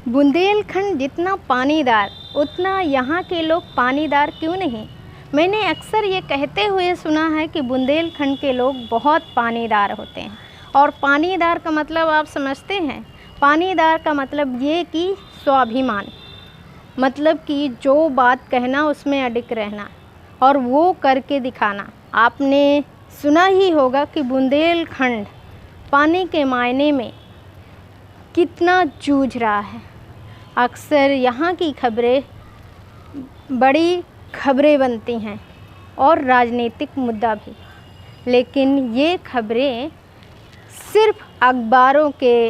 बुंदेलखंड जितना पानीदार उतना यहाँ के लोग पानीदार क्यों नहीं। मैंने अक्सर ये कहते हुए सुना है कि बुंदेलखंड के लोग बहुत पानीदार होते हैं। और पानीदार का मतलब आप समझते हैं, पानीदार का मतलब ये कि स्वाभिमान, मतलब कि जो बात कहना उसमें अडिग रहना और वो करके दिखाना। आपने सुना ही होगा कि बुंदेलखंड पानी के मायने में कितना जूझ रहा है। अक्सर यहाँ की खबरें बड़ी खबरें बनती हैं और राजनीतिक मुद्दा भी, लेकिन ये खबरें सिर्फ अखबारों के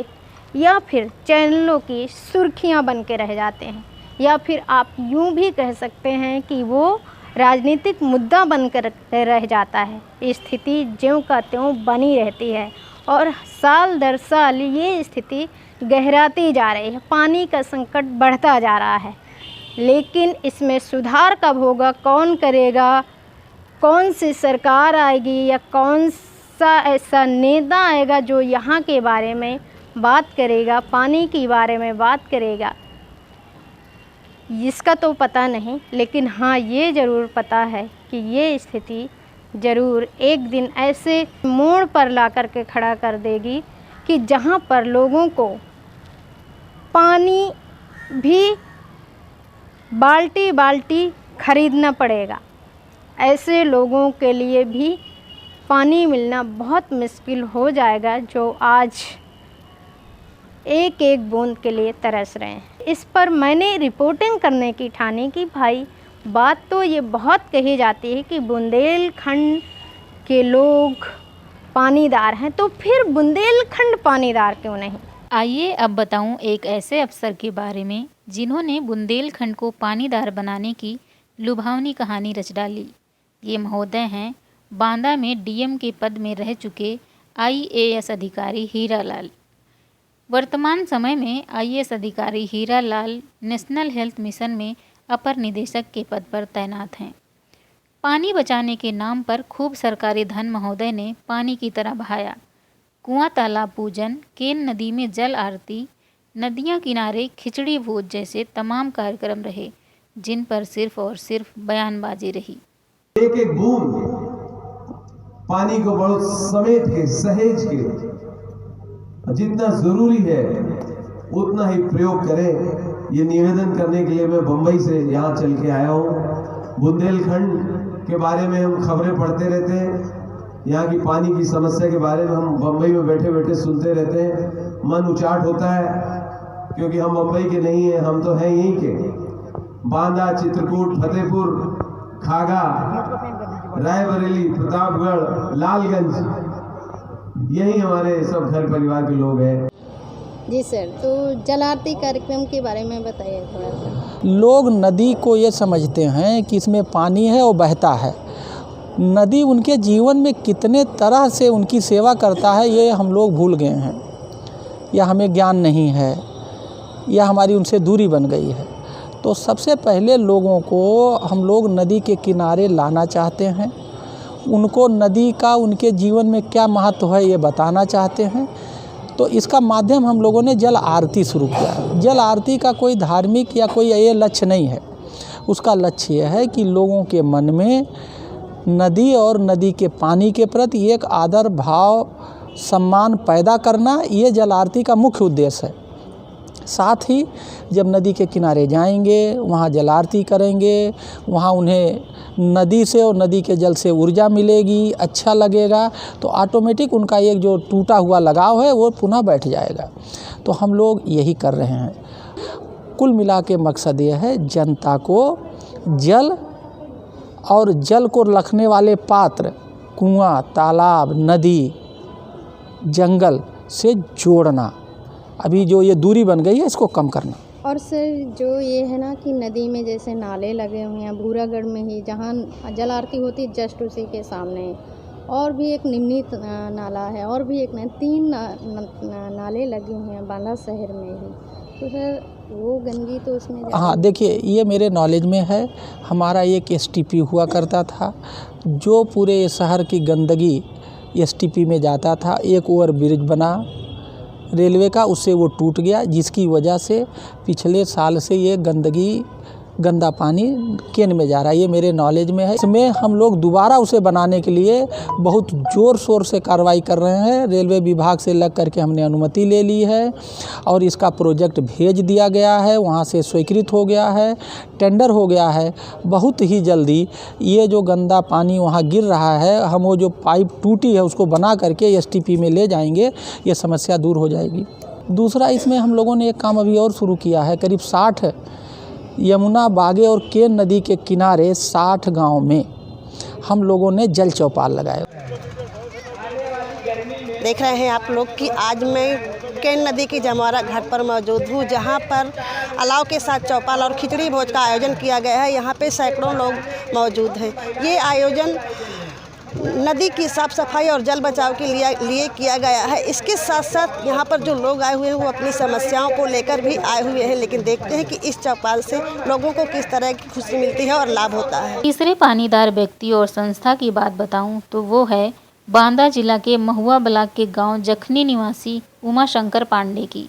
या फिर चैनलों की सुर्खियाँ बन के रह जाते हैं, या फिर आप यूँ भी कह सकते हैं कि वो राजनीतिक मुद्दा बनकर रह जाता है। स्थिति ज्यों का त्यों बनी रहती है और साल दर साल ये स्थिति गहराती जा रही है, पानी का संकट बढ़ता जा रहा है। लेकिन इसमें सुधार कब होगा, कौन करेगा, कौन सी सरकार आएगी या कौन सा ऐसा नेता आएगा जो यहाँ के बारे में बात करेगा, पानी के बारे में बात करेगा, इसका तो पता नहीं। लेकिन हाँ, ये ज़रूर पता है कि ये स्थिति ज़रूर एक दिन ऐसे मोड़ पर ला कर के खड़ा कर देगी कि जहाँ पर लोगों को पानी भी बाल्टी बाल्टी खरीदना पड़ेगा। ऐसे लोगों के लिए भी पानी मिलना बहुत मुश्किल हो जाएगा, जो आज एक एक बूंद के लिए तरस रहे हैं। इस पर मैंने रिपोर्टिंग करने की ठानी कि भाई, बात तो ये बहुत कही जाती है कि बुंदेलखंड के लोग पानीदार हैं, तो फिर बुंदेलखंड पानीदार क्यों नहीं। आइए अब बताऊं एक ऐसे अफसर के बारे में जिन्होंने बुंदेलखंड को पानीदार बनाने की लुभावनी कहानी रच डाली। ये महोदय हैं बांदा में डीएम के पद में रह चुके आईएएस अधिकारी हीरा लाल। वर्तमान समय में आईएएस अधिकारी Hira Lal national health mission में अपर निदेशक के पद पर तैनात हैं। पानी बचाने के नाम पर खूब सरकारी धन महोदय ने पानी की तरह बहाया। कुआं तालाब पूजन, केन नदी में जल आरती, नदियां किनारे खिचड़ी भोज जैसे तमाम कार्यक्रम रहे, जिन पर सिर्फ और सिर्फ बयानबाजी रही। एक एक बूंद पानी को बहुत समेट के सहेज के जितना जरूरी है उतना ही प्रयोग करें, ये निवेदन करने के लिए मैं बंबई से यहाँ चल के आया हूँ। बुंदेलखंड के बारे में हम खबरें पढ़ते रहते हैं, यहाँ की पानी की समस्या के बारे में हम बंबई में बैठे बैठे सुनते रहते हैं। मन उचाट होता है, क्योंकि हम बंबई के नहीं हैं, हम तो हैं यहीं के। बांदा, चित्रकूट, फतेहपुर, खागा, रायबरेली, प्रतापगढ़, लालगंज, यही हमारे सब घर परिवार के लोग हैं। जी सर, तो जल आरती कार्यक्रम के बारे में बताइए थोड़ा सा। लोग नदी को ये समझते हैं कि इसमें पानी है और बहता है। नदी उनके जीवन में कितने तरह से उनकी सेवा करता है, ये हम लोग भूल गए हैं, या हमें ज्ञान नहीं है, या हमारी उनसे दूरी बन गई है। तो सबसे पहले लोगों को हम लोग नदी के किनारे लाना चाहते हैं, उनको नदी का उनके जीवन में क्या महत्व है ये बताना चाहते हैं। तो इसका माध्यम हम लोगों ने जल आरती शुरू किया। जल आरती का कोई धार्मिक या कोई ये लक्ष्य नहीं है, उसका लक्ष्य यह है कि लोगों के मन में नदी और नदी के पानी के प्रति एक आदर भाव, सम्मान पैदा करना, ये जल आरती का मुख्य उद्देश्य है। साथ ही जब नदी के किनारे जाएंगे, वहाँ जल आरती करेंगे, वहाँ उन्हें नदी से और नदी के जल से ऊर्जा मिलेगी, अच्छा लगेगा, तो ऑटोमेटिक उनका एक जो टूटा हुआ लगाव है वो पुनः बैठ जाएगा। तो हम लोग यही कर रहे हैं। कुल मिला के मकसद ये है जनता को जल और जल को रखने वाले पात्र, कुआं, तालाब, नदी, जंगल से जोड़ना। अभी जो ये दूरी बन गई है इसको कम करना। और सर, जो ये है ना कि नदी में जैसे नाले लगे हुए हैं, भूरागढ़ में ही जहाँ जल आरती होती जस्ट उसी के सामने, और भी एक निम्नित नाला है, और भी एक 3 नाले लगे हुए हैं बांदा शहर में ही। तो सर, वो गंदगी तो उसमें हाँ, देखिए, ये मेरे नॉलेज में है। हमारा एक एसटीपी हुआ करता था जो पूरे शहर की गंदगी एसटीपी में जाता था। एक ओवर ब्रिज बना, रेलवे का, उससे वो टूट गया, जिसकी वजह से पिछले साल से ये गंदा पानी केन में जा रहा है। ये मेरे नॉलेज में है। इसमें हम लोग दोबारा उसे बनाने के लिए बहुत ज़ोर शोर से कार्रवाई कर रहे हैं। रेलवे विभाग से लग करके हमने अनुमति ले ली है और इसका प्रोजेक्ट भेज दिया गया है, वहाँ से स्वीकृत हो गया है, टेंडर हो गया है। बहुत ही जल्दी ये जो गंदा पानी वहाँ गिर रहा है, हम वो जो पाइप टूटी है उसको बना करके STP में ले जाएंगे, ये समस्या दूर हो जाएगी। दूसरा, इसमें हम लोगों ने एक काम अभी और शुरू किया है। करीब 60 यमुना, बागे और केन नदी के किनारे 60 गांव में हम लोगों ने जल चौपाल लगाए। देख रहे हैं आप लोग कि आज मैं केन नदी की जमारा घाट पर मौजूद हूँ, जहाँ पर अलाव के साथ चौपाल और खिचड़ी भोज का आयोजन किया गया है। यहाँ पे सैकड़ों लोग मौजूद हैं। ये आयोजन नदी की साफ सफाई और जल बचाव के लिए किया गया है। इसके साथ साथ यहाँ पर जो लोग आए हुए हैं वो अपनी समस्याओं को लेकर भी आए हुए हैं। लेकिन देखते हैं कि इस चौपाल से लोगों को किस तरह की खुशी मिलती है और लाभ होता है। तीसरे पानीदार व्यक्ति और संस्था की बात बताऊं तो वो है बांदा जिला के महुआ ब्लॉक के गांव जखनी निवासी उमा शंकर पांडे की।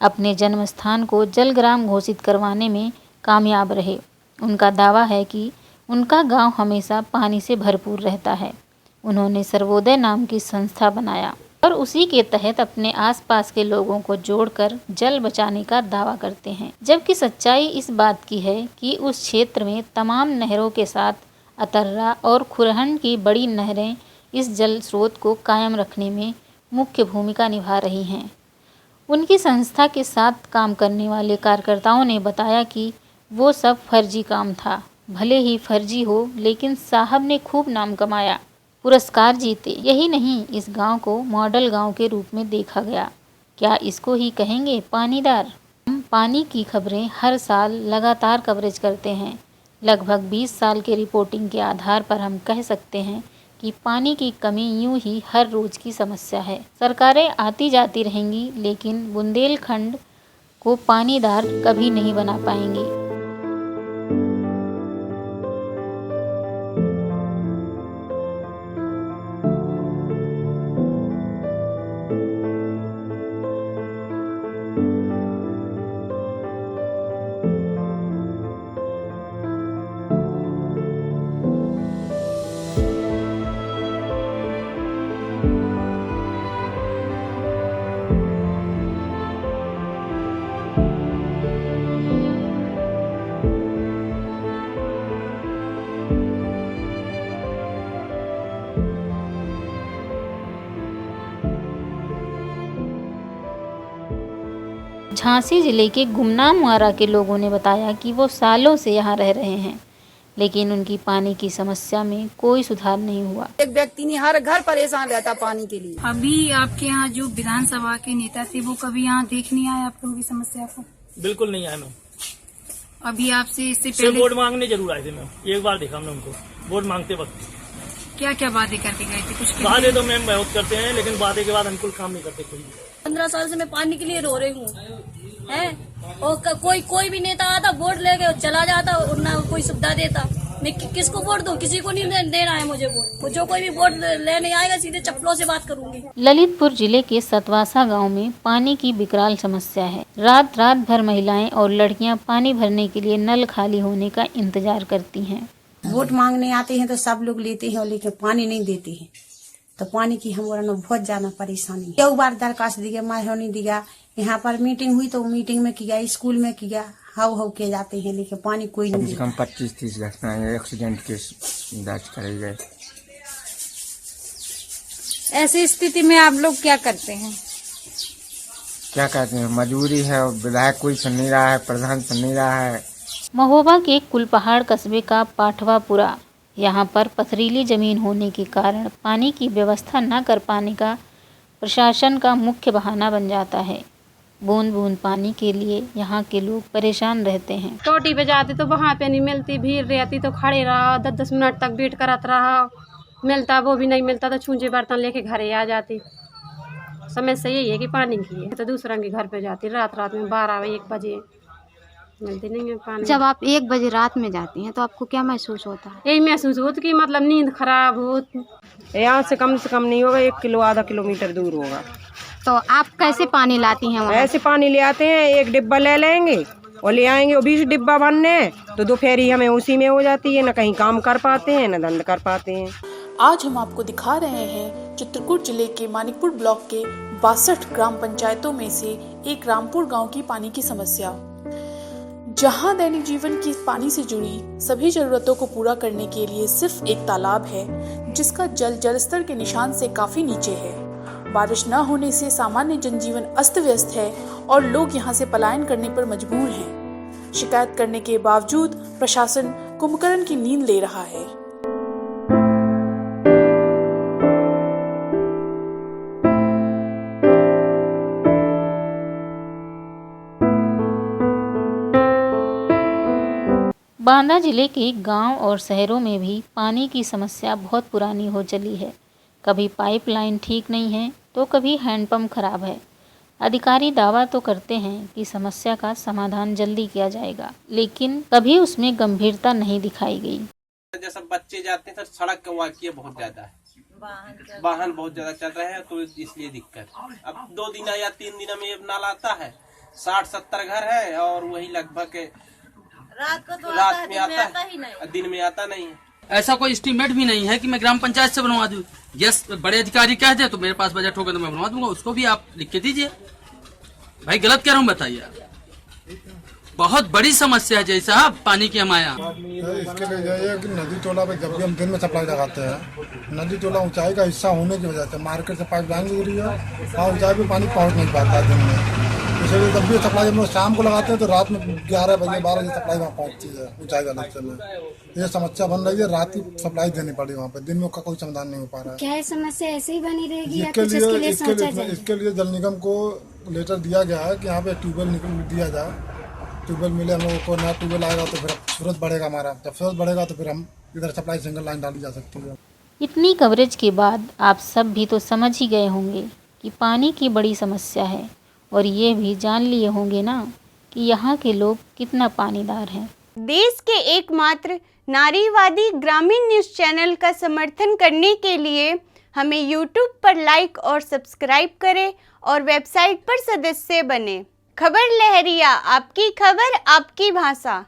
अपने जन्म स्थान को जलग्राम घोषित करवाने में कामयाब रहे। उनका दावा है कि उनका गांव हमेशा पानी से भरपूर रहता है। उन्होंने सर्वोदय नाम की संस्था बनाया और उसी के तहत अपने आसपास के लोगों को जोड़कर जल बचाने का दावा करते हैं। जबकि सच्चाई इस बात की है कि उस क्षेत्र में तमाम नहरों के साथ अतर्रा और खुरहन की बड़ी नहरें इस जल स्रोत को कायम रखने में मुख्य भूमिका निभा रही हैं। उनकी संस्था के साथ काम करने वाले कार्यकर्ताओं ने बताया कि वो सब फर्जी काम था। भले ही फर्जी हो, लेकिन साहब ने खूब नाम कमाया, पुरस्कार जीते। यही नहीं, इस गांव को मॉडल गांव के रूप में देखा गया। क्या इसको ही कहेंगे पानीदार? हम पानी की खबरें हर साल लगातार कवरेज करते हैं। लगभग 20 साल के रिपोर्टिंग के आधार पर हम कह सकते हैं कि पानी की कमी यूं ही हर रोज की समस्या है। सरकारें आती जाती रहेंगी, लेकिन बुंदेलखंड को पानीदार कभी नहीं बना पाएंगी। झांसी जिले के गुमनामवाड़ा के लोगों ने बताया कि वो सालों से यहाँ रह रहे हैं, लेकिन उनकी पानी की समस्या में कोई सुधार नहीं हुआ। एक व्यक्ति नहीं, हर घर परेशान रहता पानी के लिए। अभी आपके यहाँ जो विधानसभा के नेता थे वो कभी यहाँ देखने आए आप लोगों की समस्या को? बिल्कुल नहीं आए मैम। अभी आपसे इससे पहले वोट मांगने जरूर आए थे मैम। एक बार देखा हमने उनको वोट मांगते वक्त। क्या क्या बातें करके गए थे? कुछ बातें तो मैम बहुत करते हैं, लेकिन बातें के बाद अनुकूल काम नहीं करते कोई। 15 साल से मैं पानी के लिए रो रही हूँ और कोई भी नेता आता वोट लेके चला जाता और ना कोई सुविधा देता। मैं किसको वोट दूं? किसी को नहीं देना है मुझे वोट। जो कोई भी वोट लेने आएगा सीधे चप्पलों से बात करूंगी। ललितपुर जिले के सतवासा गांव में पानी की विकराल समस्या है। रात भर महिलाएं और लड़कियां पानी भरने के लिए नल खाली होने का इंतजार करती हैं। वोट मांगने आते हैं तो सब लोग लेते हैं, लेकिन पानी नहीं देते हैं। तो पानी की हमारा बहुत ज्यादा परेशानी। एक बार दरखास्त दिया, मैं नहीं दिया। यहाँ पर मीटिंग हुई तो मीटिंग में किया, स्कूल में किया, हाउ किए जाते हैं, लेकिन पानी कोई नहीं। कम 25-30 घटना एक्सीडेंट के दर्ज करे गए। ऐसी स्थिति में आप लोग क्या करते हैं? क्या कहते हैं, मजबूरी है। विधायक कोई सुन नहीं रहा है, प्रधान सुन नहीं रहा है। महोबा के कुलपहाड़ कस्बे का पाठवापुरा, यहाँ पर पथरीली जमीन होने के कारण पानी की व्यवस्था न कर पाने का प्रशासन का मुख्य बहाना बन जाता है। बूंद बूंद पानी के लिए यहाँ के लोग परेशान रहते हैं। टोटी पे जाते तो वहाँ पे नहीं मिलती, भीड़ रहती तो खड़े रहा, 10-10 मिनट तक वेट करत रहा, मिलता वो भी नहीं मिलता तो छूंचे बर्तन लेके घरे आ जाती। समस्या यही है कि पानी की है। तो दूसरा के घर पे जाती रात में 12-1 बजे, मिलती नहीं है पानी। जब आप 1 बजे रात में जाती हैं तो आपको क्या महसूस होता है? यही महसूस होता कि मतलब नींद खराब हो। यहाँ से कम नहीं होगा, 1 किलो आधा किलोमीटर दूर होगा। तो आप कैसे पानी लाती हैं वहाँ? ऐसे पानी ले आते हैं, एक डिब्बा ले लेंगे और ले आएंगे, और 20 डिब्बा भरने हैं तो दोपहरी हमें उसी में हो जाती है, न कहीं काम कर पाते हैं न धंधा कर पाते हैं। आज हम आपको दिखा रहे हैं चित्रकूट जिले के मानिकपुर ब्लॉक के 62 ग्राम पंचायतों में से एक रामपुर गांव की पानी की समस्या, जहां दैनिक जीवन की पानी से जुड़ी सभी जरूरतों को पूरा करने के लिए सिर्फ एक तालाब है, जिसका जल स्तर के निशान से काफी नीचे है। बारिश न होने से सामान्य जनजीवन अस्त व्यस्त है और लोग यहां से पलायन करने पर मजबूर हैं। शिकायत करने के बावजूद प्रशासन कुंभकर्ण की नींद ले रहा है। बांदा जिले के गांव और शहरों में भी पानी की समस्या बहुत पुरानी हो चली है। कभी पाइपलाइन ठीक नहीं है तो कभी हैंडपंप खराब है। अधिकारी दावा तो करते हैं कि समस्या का समाधान जल्दी किया जाएगा, लेकिन कभी उसमें गंभीरता नहीं दिखाई गई। जैसे बच्चे जाते हैं तो सड़क का वाकई बहुत ज्यादा है, वाहन बहुत ज्यादा चल रहे हैं तो इसलिए दिक्कत। अब 2 दिन या 3 दिन में नाला आता है, 60-70 घर है और वही लगभग रात में आता है, दिन में आता नहीं है। ऐसा कोई एस्टीमेट भी नहीं है कि मैं ग्राम पंचायत से बनवा दूं। यस, बड़े अधिकारी कह दे तो मेरे पास बजट होगा तो मैं बनवा दूंगा, उसको भी आप लिख के दीजिए। भाई गलत कह रहा हूँ बताइए। बहुत बड़ी समस्या है जैसा पानी की हमारे यहाँ। इसके लिए यही है कि नदी टोला पे जब भी हम दिन में सप्लाई लगाते हैं, नदी टोला ऊंचाई का हिस्सा होने की वजह से मार्केट से पाइप लाइन गुजरी है और ऊंचाई पे पानी पहुँच नहीं पाता दिन में। इसलिए जब भी सप्लाई हम लोग शाम को लगाते हैं तो रात में 11 बजे 12 बजे सप्लाई वहाँ पहुँचती है ऊंचाई वाले हिस्से में। ये समस्या बन रही है, रात की सप्लाई देनी पड़ी वहाँ पे, दिन में का कोई समाधान नहीं हो पा रहा है। क्या समस्या ऐसे ही बनी रहेगी? इसके लिए जल निगम को लेटर दिया गया है कि यहाँ पे ट्यूबवेल दिया जाए, ट्यूबवेल मिले हम लोगों को। नया ट्यूबवेल आएगा तो फिर सूरत बढ़ेगा हमारा, जब सूरत बढ़ेगा तो फिर हम इधर सप्लाई सिंगल लाइन डाली जा सकती है। इतनी कवरेज के बाद आप सब भी तो समझ ही गए होंगे कि पानी की बड़ी समस्या है, और ये भी जान लिए होंगे ना कि यहाँ के लोग कितना पानीदार हैं। देश के एकमात्र नारीवादी ग्रामीण न्यूज़ चैनल का समर्थन करने के लिए हमें YouTube पर लाइक और सब्सक्राइब करें और वेबसाइट पर सदस्य बने। खबर लहरिया, आपकी खबर आपकी भाषा।